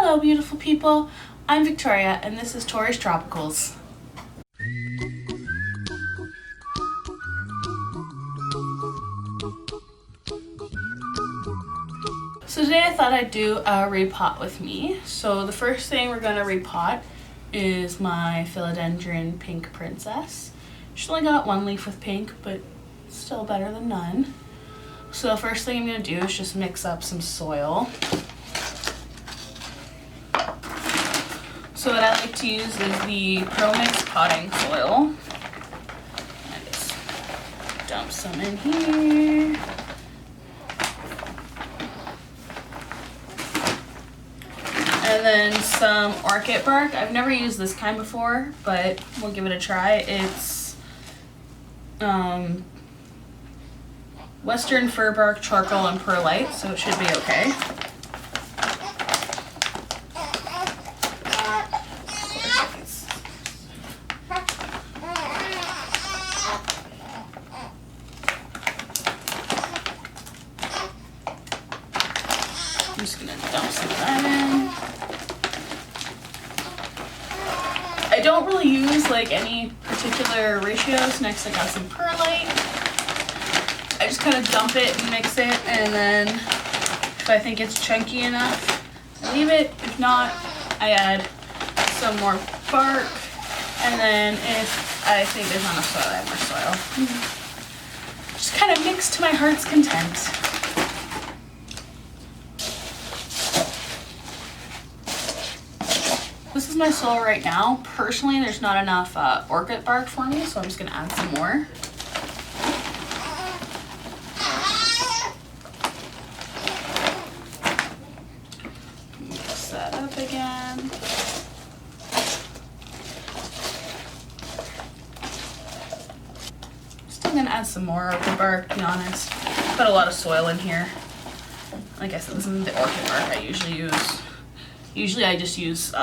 Hello beautiful people, I'm Victoria and this is Tori's Tropicals. So today I thought I'd do a repot with me. So the first thing we're gonna repot is my philodendron pink princess. She only got one leaf with pink, but still better than none. So the first thing I'm gonna do is just mix up some soil. So what I like to use is the Pro Mix potting soil. I just dump some in here. And then some orchid bark. I've never used this kind before, but we'll give it a try. It's Western fir bark, charcoal, and perlite, so it should be okay. I'm just gonna dump some of that in. I don't really use like any particular ratios. Next I got some perlite. I just kind of dump it and mix it, and then if I think it's chunky enough, I leave it. If not, I add some more bark, and then if I think there's not enough soil, I add more soil. Just kind of mix to my heart's content. This is my soil right now. Personally, there's not enough orchid bark for me, so I'm just gonna add some more. Mix that up again. Still gonna add some more orchid bark, to be honest. Put a lot of soil in here. Like I said, this isn't the orchid bark I usually use. Usually I just use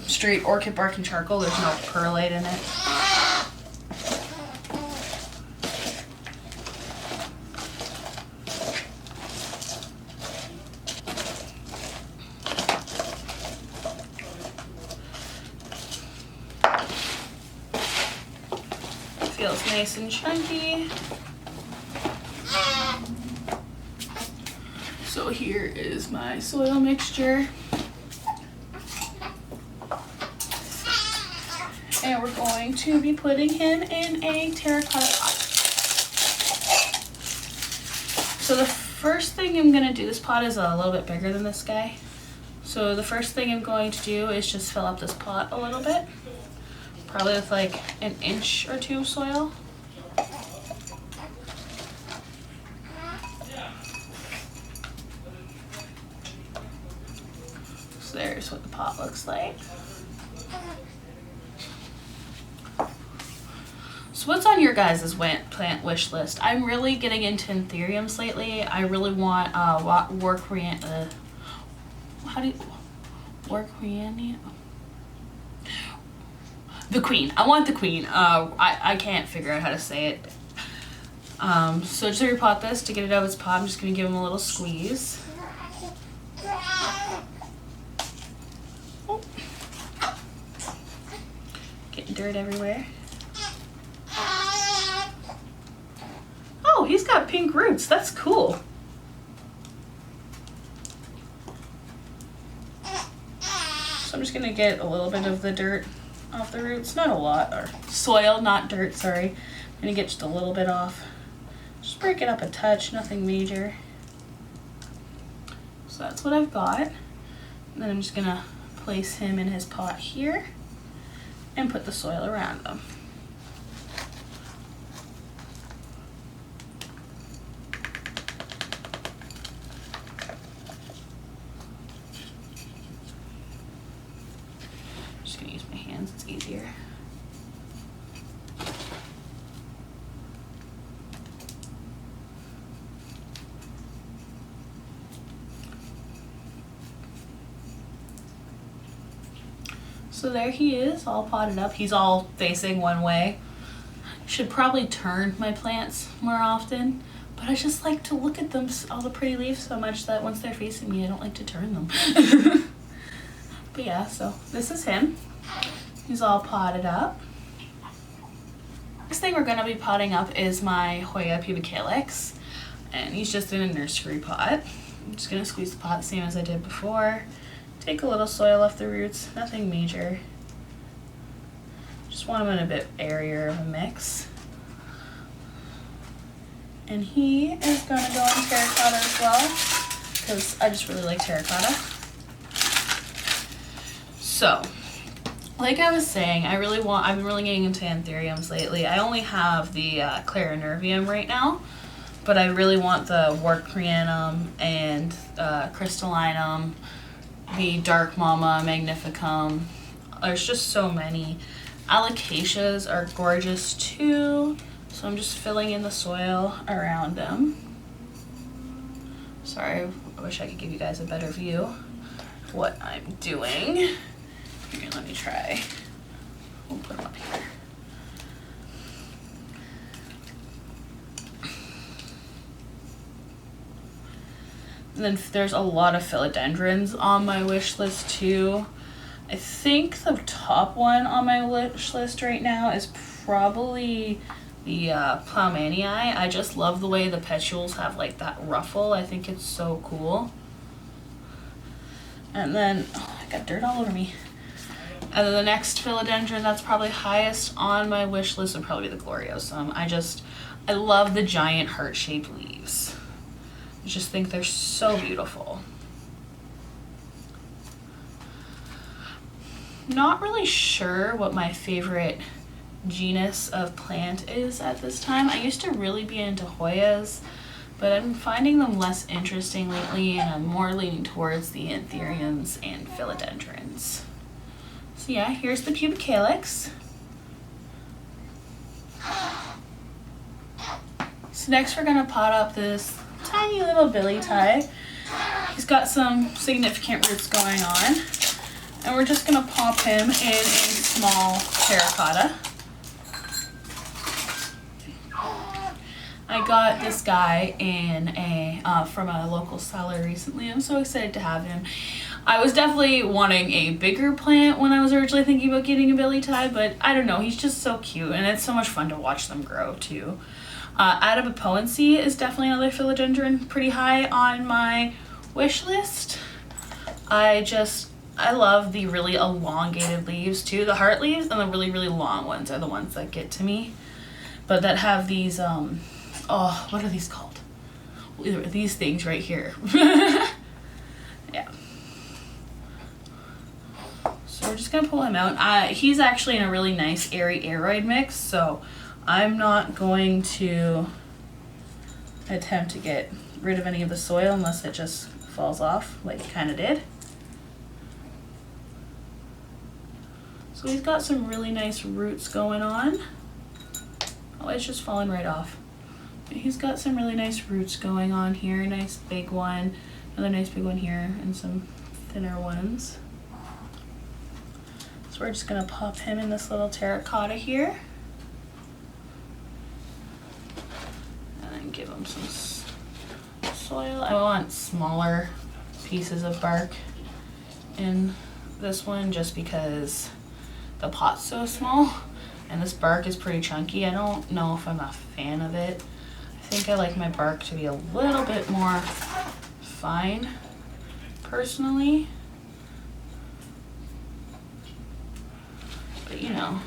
straight orchid bark and charcoal. There's no perlite in it. Feels nice and chunky. So here is my soil mixture. And we're going to be putting him in a terracotta pot. So the first thing I'm gonna do, this pot is a little bit bigger than this guy. So the first thing I'm going to do is just fill up this pot a little bit. Probably with like an inch or two of soil. So there's what the pot looks like. So what's on your guys' plant wish list? I'm really getting into anthuriums lately. I really want the queen. I want the queen. I can't figure out how to say it. So just to repot this, to get it out of its pot, I'm just gonna give him a little squeeze. Oh. Getting dirt everywhere. Oh, he's got pink roots. That's cool. So I'm just gonna get a little bit of the dirt off the roots. Not a lot, or soil, not dirt, sorry. I'm gonna get just a little bit off. Just break it up a touch, nothing major. So that's what I've got. And then I'm just gonna place him in his pot here and put the soil around him. Just gonna use my hands, it's easier. So there he is, all potted up. He's all facing one way. Should probably turn my plants more often, but I just like to look at them, all the pretty leaves, so much that once they're facing me, I don't like to turn them. But yeah, so this is him. He's all potted up. Next thing we're gonna be potting up is my Hoya pubicalyx, and he's just in a nursery pot. I'm just gonna squeeze the pot the same as I did before. Take a little soil off the roots, nothing major. Just want him in a bit airier of a mix. And he is gonna go in terracotta as well, because I just really like terracotta. So, like I was saying, I've been really getting into anthuriums lately. I only have the clarinervium right now, but I really want the Warcreanum and crystallinum, the Dark Mama magnificum. There's just so many. Alocasias are gorgeous too, so I'm just filling in the soil around them. Sorry, I wish I could give you guys a better view of what I'm doing. Here, let me try. We'll put them up here. And then there's a lot of philodendrons on my wish list too. I think the top one on my wish list right now is probably the Ploumanii. I just love the way the petioles have like that ruffle. I think it's so cool. And then, oh, I got dirt all over me. And then the next philodendron that's probably highest on my wish list would probably be the Gloriosum. I love the giant heart-shaped leaves. I just think they're so beautiful. Not really sure what my favorite genus of plant is at this time. I used to really be into Hoyas, but I'm finding them less interesting lately, and I'm more leaning towards the anthuriums and philodendrons. So yeah, here's the pubicalyx. So next we're gonna pot up this tiny little billy tie. He's got some significant roots going on, and we're just gonna pop him in a small terracotta. I got this guy in from a local seller recently. I'm so excited to have him. I was definitely wanting a bigger plant when I was originally thinking about getting a billy tie, but I don't know, he's just so cute, and it's so much fun to watch them grow too. Adapoense is definitely another philodendron pretty high on my wish list. I love the really elongated leaves too. The heart leaves and the really, really long ones are the ones that get to me. But that have these, oh, what are these called? These things right here. Yeah. So we're just gonna pull him out. He's actually in a really nice airy aroid mix, so I'm not going to attempt to get rid of any of the soil unless it just falls off like it kind of did. So he's got some really nice roots going on. Oh, it's just falling right off. But he's got some really nice roots going on here. Nice big one, another nice big one here, and some thinner ones. So we're just gonna pop him in this little terracotta here. And then give him some soil. I want smaller pieces of bark in this one just because the pot's so small and this bark is pretty chunky. I don't know if I'm a fan of it. I think I like my bark to be a little bit more fine, personally. But you know,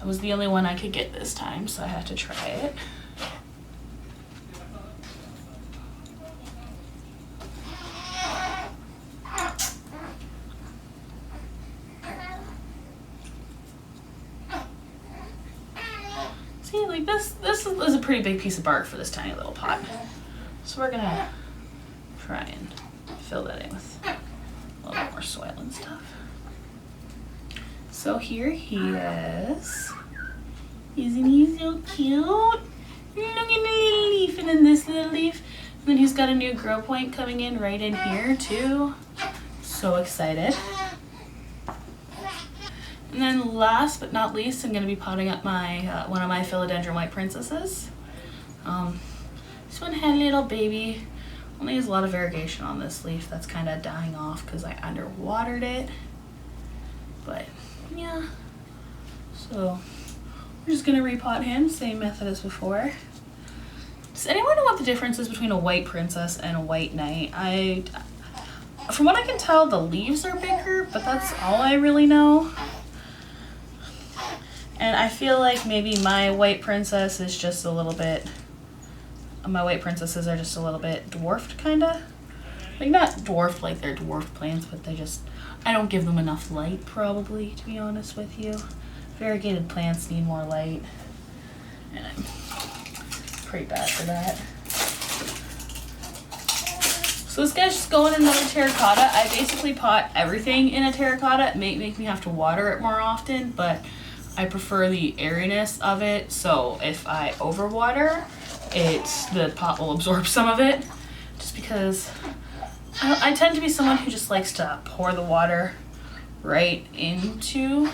it was the only one I could get this time, so I had to try it. See, like this is a pretty big piece of bark for this tiny little pot. So we're gonna try and fill that in with a little bit more soil and stuff. So here he is. Isn't he so cute? Look at the little leaf, and then this little leaf. And then he's got a new grow point coming in right in here too. So excited. And then last but not least, I'm gonna be potting up my one of my philodendron white princesses. This one had a little baby Only has a lot of variegation on this leaf that's kind of dying off because I underwatered it. But yeah, so we're just gonna repot him, same method as before. Does anyone know what the difference is between a white princess and a white knight? From what I can tell, the leaves are bigger, but that's all I really know. And I feel like maybe my white princess is just a little bit, my white princesses are just a little bit dwarfed, kinda. Like not dwarfed like they're dwarfed plants, but they just, I don't give them enough light probably, to be honest with you. Variegated plants need more light, and I'm pretty bad for that. So this guy's just going in another terracotta. I basically pot everything in a terracotta. It may make me have to water it more often, but I prefer the airiness of it. So if I overwater, the pot will absorb some of it, just because I tend to be someone who just likes to pour the water right into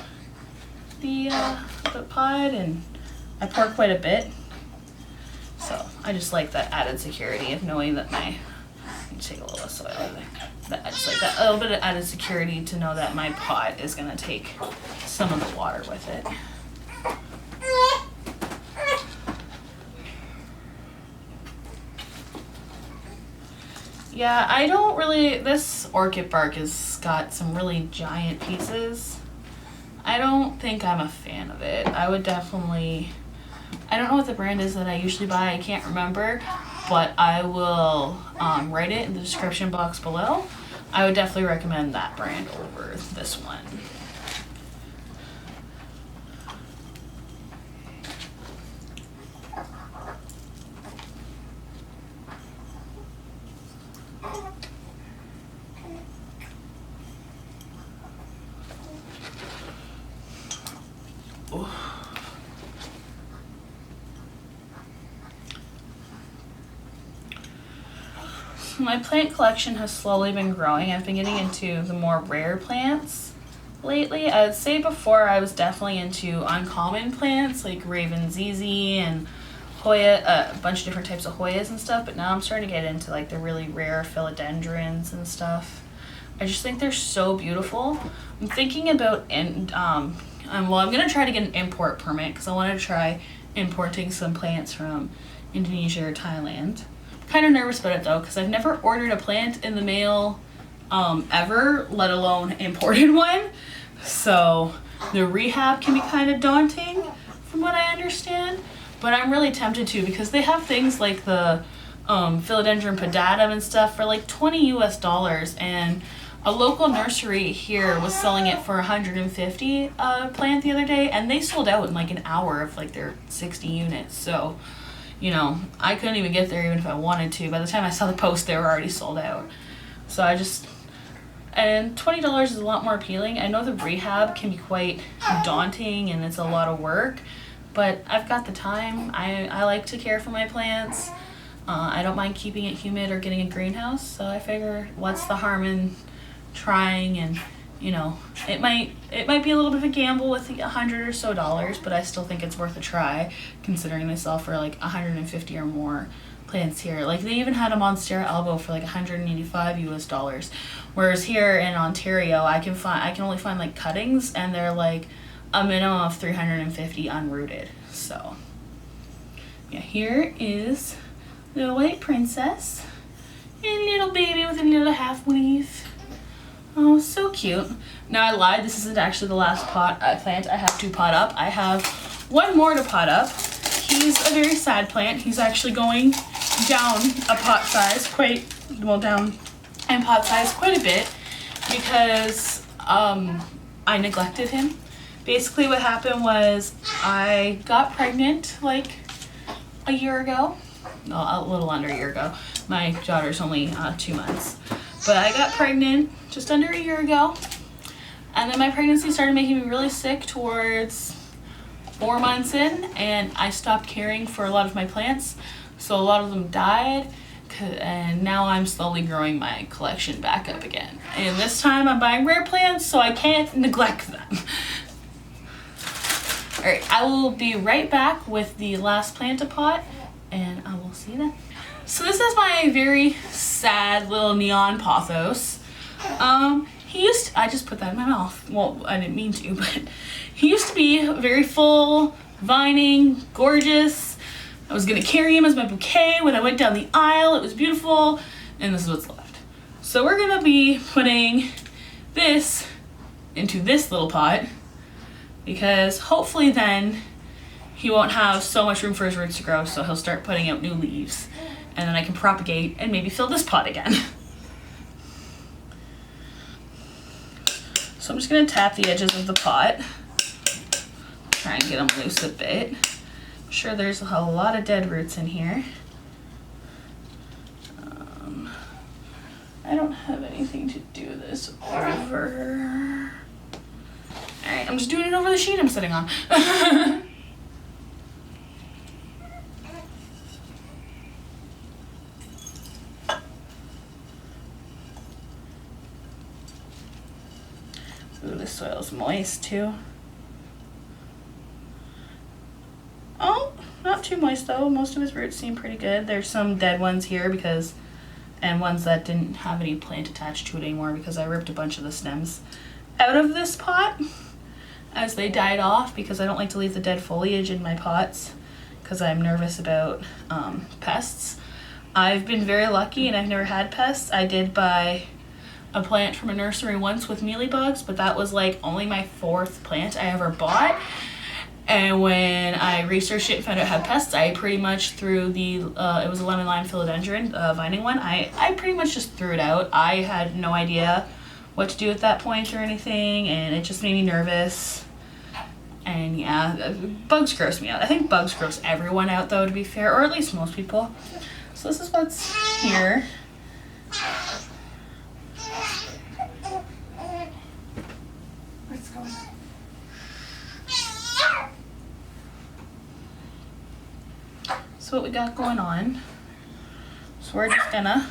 the pot, and I pour quite a bit. So I just like that added security of knowing that take a little soil there. I just like that a little bit of added security to know that my pot is gonna take some of the water with it. Yeah, I don't really, this orchid bark has got some really giant pieces. I don't think I'm a fan of it. I would definitely, I don't know what the brand is that I usually buy, I can't remember, but I will write it in the description box below. I would definitely recommend that brand over this one. My plant collection has slowly been growing. I've been getting into the more rare plants lately. I'd say before I was definitely into uncommon plants like Raven ZZ and Hoya, a bunch of different types of Hoyas and stuff, but now I'm starting to get into like the really rare philodendrons and stuff. I just think they're so beautiful. I'm thinking about, I'm gonna try to get an import permit because I want to try importing some plants from Indonesia or Thailand. Kind of nervous about it though, because I've never ordered a plant in the mail ever, let alone imported one. So the rehab can be kind of daunting from what I understand, but I'm really tempted to because they have things like the philodendron pedatum and stuff for like $20 US, and a local nursery here was selling it for $150 plant the other day, and they sold out in like an hour of like their 60 units. So you know, I couldn't even get there even if I wanted to. By the time I saw the post, they were already sold out. So and $20 is a lot more appealing. I know the rehab can be quite daunting and it's a lot of work, but I've got the time. I like to care for my plants. I don't mind keeping it humid or getting a greenhouse, so I figure what's the harm in trying, and you know, it might be a little bit of a gamble with $100 or so, but I still think it's worth a try, considering they sell for like 150 or more plants here. Like they even had a Monstera elbow for like $185 US, whereas here in Ontario I can only find like cuttings, and they're like a minimum of 350 unrooted. So yeah, here is the white princess and little baby with a little half leaf. Oh, so cute. Now I lied, this isn't actually the last plant I have to pot up. I have one more to pot up. He's a very sad plant. He's actually going down a pot size down in pot size quite a bit because I neglected him. Basically what happened was I got pregnant like a year ago. No, a little under a year ago. My daughter's only 2 months. But I got pregnant just under a year ago, and then my pregnancy started making me really sick towards 4 months in, and I stopped caring for a lot of my plants, so a lot of them died, and now I'm slowly growing my collection back up again. And this time I'm buying rare plants, so I can't neglect them. Alright, I will be right back with the last plant to pot, and I will see you then. So this is my very sad little neon pothos. I just put that in my mouth. Well, I didn't mean to, but he used to be very full, vining, gorgeous. I was gonna carry him as my bouquet when I went down the aisle. It was beautiful, and this is what's left. So we're gonna be putting this into this little pot because hopefully then he won't have so much room for his roots to grow, so he'll start putting out new leaves, and then I can propagate and maybe fill this pot again. So I'm just gonna tap the edges of the pot, try and get them loose a bit. I'm sure there's a lot of dead roots in here. I don't have anything to do this over. All right, I'm just doing it over the sheet I'm sitting on. Ooh, this soil's moist too. Oh, not too moist though. Most of his roots seem pretty good. There's some dead ones here and ones that didn't have any plant attached to it anymore because I ripped a bunch of the stems out of this pot as they died off because I don't like to leave the dead foliage in my pots because I'm nervous about pests. I've been very lucky and I've never had pests. I did buy a plant from a nursery once with mealybugs, but that was like only my 4th plant I ever bought. And when I researched it and found out it had pests, I pretty much threw the, it was a lemon lime philodendron, vining one. I pretty much just threw it out. I had no idea what to do at that point or anything, and it just made me nervous. And yeah, bugs gross me out. I think bugs gross everyone out though, to be fair, or at least most people. So this is what's here. What's going on? So what we got going on. So we're just gonna,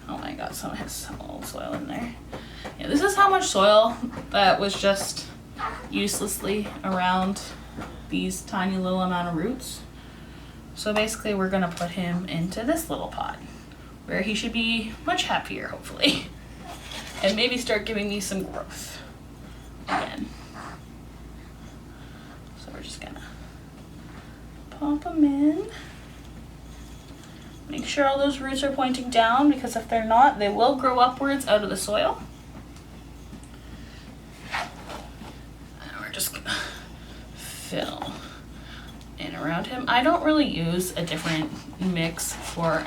oh my god, some has old soil in there. Yeah, this is how much soil that was just uselessly around these tiny little amount of roots. So basically we're gonna put him into this little pot where he should be much happier, hopefully. And maybe start giving me some growth again. So we're just gonna pop them in. Make sure all those roots are pointing down because if they're not, they will grow upwards out of the soil. And we're just gonna fill in around him. I don't really use a different mix for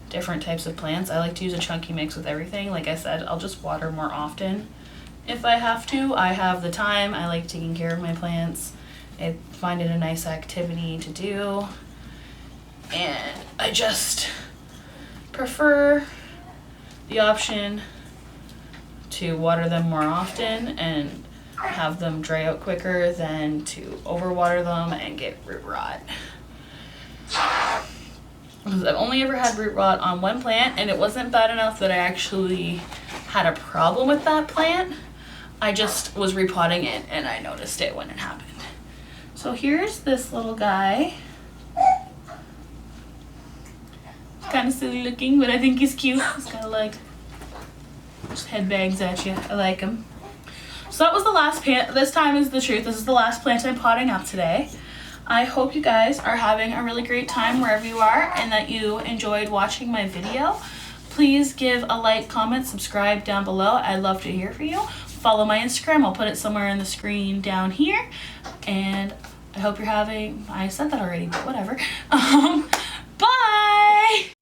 different types of plants. I like to use a chunky mix with everything. Like I said, I'll just water more often if I have to. I have the time. I like taking care of my plants. I find it a nice activity to do. And I just prefer the option to water them more often and have them dry out quicker than to overwater them and get root rot. Because I've only ever had root rot on one plant, and it wasn't bad enough that I actually had a problem with that plant. I just was repotting it and I noticed it when it happened. So here's this little guy. He's kind of silly looking, but I think he's cute. He's kind of like, just head bangs at you. I like him. So that was the last plant. This time is the truth. This is the last plant I'm potting up today. I hope you guys are having a really great time wherever you are and that you enjoyed watching my video. Please give a like, comment, subscribe down below. I'd love to hear from you. Follow my Instagram. I'll put it somewhere in the screen down here. And I hope you're having, I said that already, but whatever. Bye!